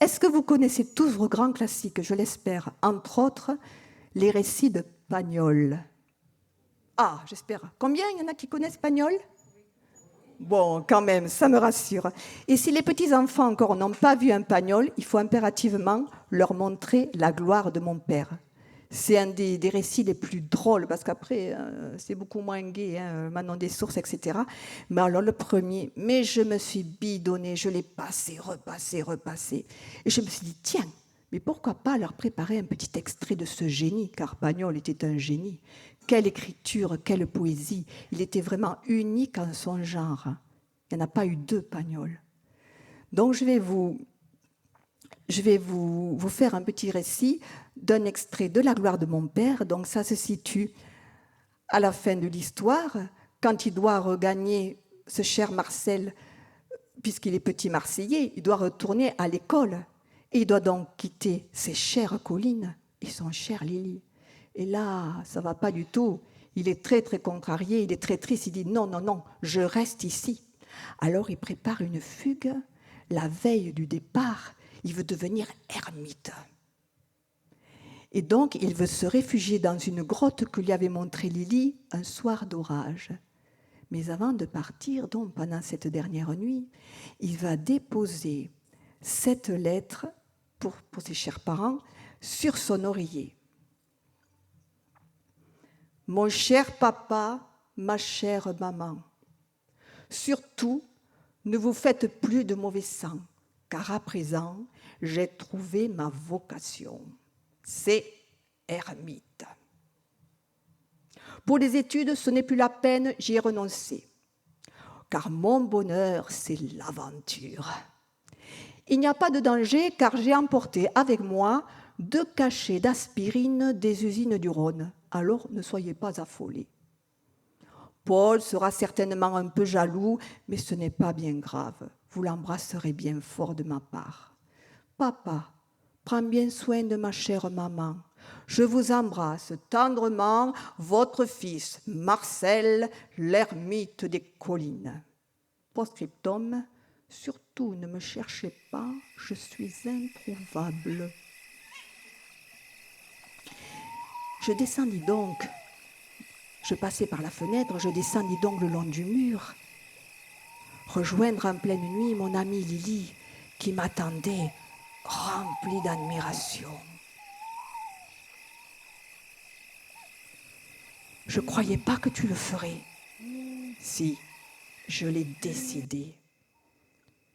Est-ce que vous connaissez tous vos grands classiques, je l'espère, entre autres, les récits de Pagnol? Ah, j'espère. Combien il y en a qui connaissent Pagnol? Bon, quand même, ça me rassure. Et si les petits-enfants encore n'ont pas vu un Pagnol, il faut impérativement leur montrer la gloire de mon père. C'est un des récits les plus drôles, parce qu'après, c'est beaucoup moins gai, hein, Manon des Sources, etc. Mais alors, le premier, mais je me suis bidonnée, je l'ai passé, repassé. Et je me suis dit, tiens, mais pourquoi pas leur préparer un petit extrait de ce génie, car Pagnol était un génie. Quelle écriture, quelle poésie. Il était vraiment unique en son genre. Il n'y en a pas eu deux Pagnol. Donc, je vais vous faire un petit récit d'un extrait de La gloire de mon père. Donc ça se situe à la fin de l'histoire, quand il doit regagner ce cher Marcel, puisqu'il est petit Marseillais, il doit retourner à l'école. Et il doit donc quitter ses chères collines et son cher Lily. Et là, ça ne va pas du tout. Il est très, très contrarié, il est très triste. Il dit non, non, non, je reste ici. Alors il prépare une fugue. La veille du départ, il veut devenir ermite. Et donc, il veut se réfugier dans une grotte que lui avait montrée Lily un soir d'orage. Mais avant de partir, donc pendant cette dernière nuit, il va déposer cette lettre pour ses chers parents sur son oreiller. Mon cher papa, ma chère maman, surtout, ne vous faites plus de mauvais sang, car à présent, j'ai trouvé ma vocation. C'est ermite. Pour les études, ce n'est plus la peine, j'y ai renoncé. Car mon bonheur, c'est l'aventure. Il n'y a pas de danger, car j'ai emporté avec moi 2 cachets d'aspirine des usines du Rhône. Alors ne soyez pas affolés. Paul sera certainement un peu jaloux, mais ce n'est pas bien grave. Vous l'embrasserez bien fort de ma part. Papa, prends bien soin de ma chère maman. Je vous embrasse tendrement, votre fils Marcel, l'ermite des collines. Post-scriptum, surtout ne me cherchez pas, je suis introuvable. Je descendis donc, je passai par la fenêtre, je descendis donc le long du mur, rejoindre en pleine nuit mon amie Lily, qui m'attendait, remplie d'admiration. Je ne croyais pas que tu le ferais. Si, je l'ai décidé.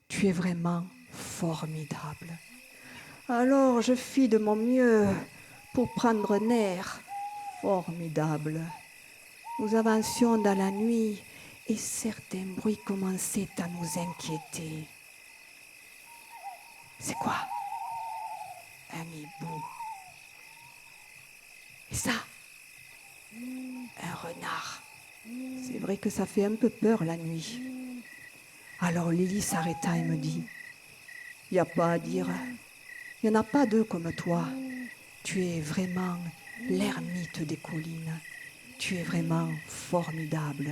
Tu es vraiment formidable. Alors je fis de mon mieux pour prendre un air formidable. Nous avancions dans la nuit et certains bruits commençaient à nous inquiéter. C'est quoi? Un hibou. Et ça? Un renard. C'est vrai que ça fait un peu peur la nuit. Alors Lily s'arrêta et me dit, il n'y a pas à dire, il n'y en a pas 2 comme toi. Tu es vraiment l'ermite des collines. Tu es vraiment formidable.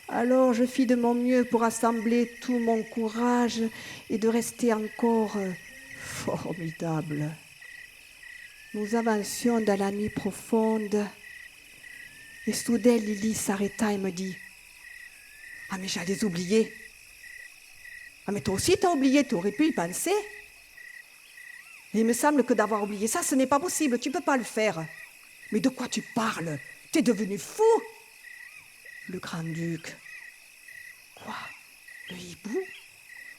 Alors je fis de mon mieux pour assembler tout mon courage et de rester encore formidable. Nous avancions dans la nuit profonde et soudain Lily s'arrêta et me dit « Ah mais j'allais oublier. Ah mais toi aussi t'as oublié, tu aurais pu y penser. Et il me semble que d'avoir oublié ça, ce n'est pas possible, tu ne peux pas le faire. Mais de quoi tu parles? T'es devenu fou !» Le grand-duc. Quoi? Le hibou?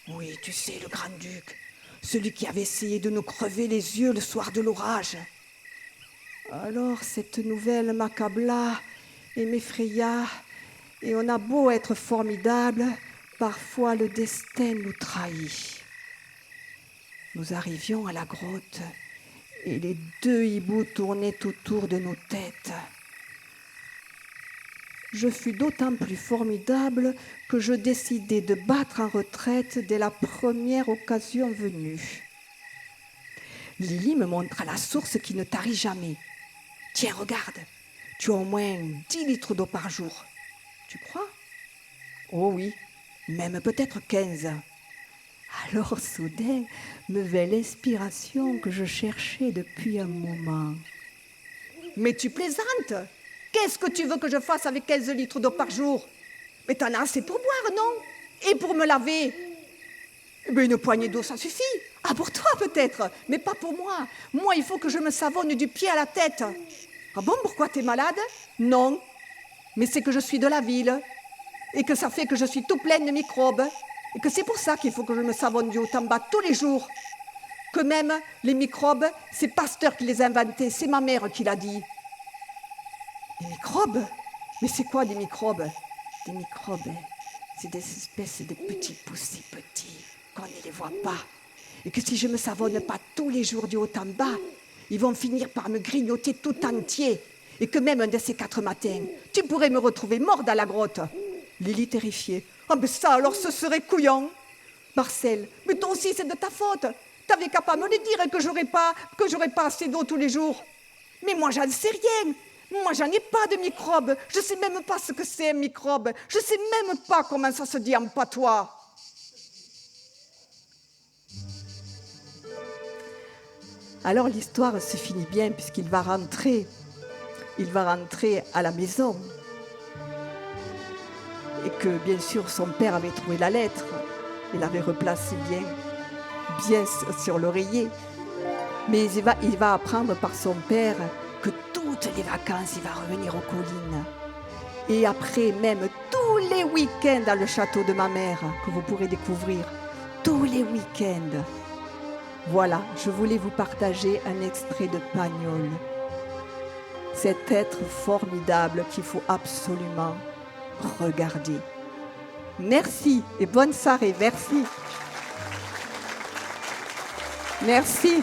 Oui, tu sais, le grand-duc. Celui qui avait essayé de nous crever les yeux le soir de l'orage. Alors cette nouvelle m'accabla et m'effraya. Et on a beau être formidable, parfois le destin nous trahit. Nous arrivions à la grotte et les 2 hiboux tournaient autour de nos têtes. Je fus d'autant plus formidable que je décidai de battre en retraite dès la première occasion venue. Lily me montra la source qui ne tarit jamais. « Tiens, regarde, tu as au moins 10 litres d'eau par jour. » « Tu crois ? » « Oh oui, même peut-être 15. » Alors soudain me vint l'inspiration que je cherchais depuis un moment. Mais tu plaisantes? Qu'est-ce que tu veux que je fasse avec 15 litres d'eau par jour? Mais t'en as assez pour boire, non? Et pour me laver? Mais une poignée d'eau, ça suffit. Ah, pour toi peut-être, mais pas pour moi. Moi, il faut que je me savonne du pied à la tête. Ah bon, pourquoi t'es malade? Non, mais c'est que je suis de la ville et que ça fait que je suis tout pleine de microbes et que c'est pour ça qu'il faut que je me savonne du haut en bas tous les jours. Que même les microbes, c'est Pasteur qui les a inventés, c'est ma mère qui l'a dit. Des microbes? Mais c'est quoi des microbes? Des microbes, c'est des espèces de petits poussés petits qu'on ne les voit pas. Et que si je ne me savonne pas tous les jours du haut en bas, ils vont finir par me grignoter tout entier. Et que même un de ces 4 matins, tu pourrais me retrouver mort dans la grotte. Lily terrifiée. Ah ben ça alors ce serait couillon. Marcel, mais toi aussi c'est de ta faute. T'avais qu'à pas me le dire que j'aurais pas assez d'eau tous les jours. Mais moi j'en sais rien. Moi j'en ai pas de microbes. Je sais même pas ce que c'est un microbe. Je sais même pas comment ça se dit en patois. Alors l'histoire se finit bien puisqu'il va rentrer. Il va rentrer à la maison. Et que bien sûr son père avait trouvé la lettre. Il l'avait replacée bien sur l'oreiller. Mais il va apprendre par son père que toutes les vacances, il va revenir aux collines. Et après, même tous les week-ends dans le château de ma mère, que vous pourrez découvrir, tous les week-ends. Voilà, je voulais vous partager un extrait de Pagnol. Cet être formidable qu'il faut absolument regarder. Merci et bonne soirée, merci. Merci.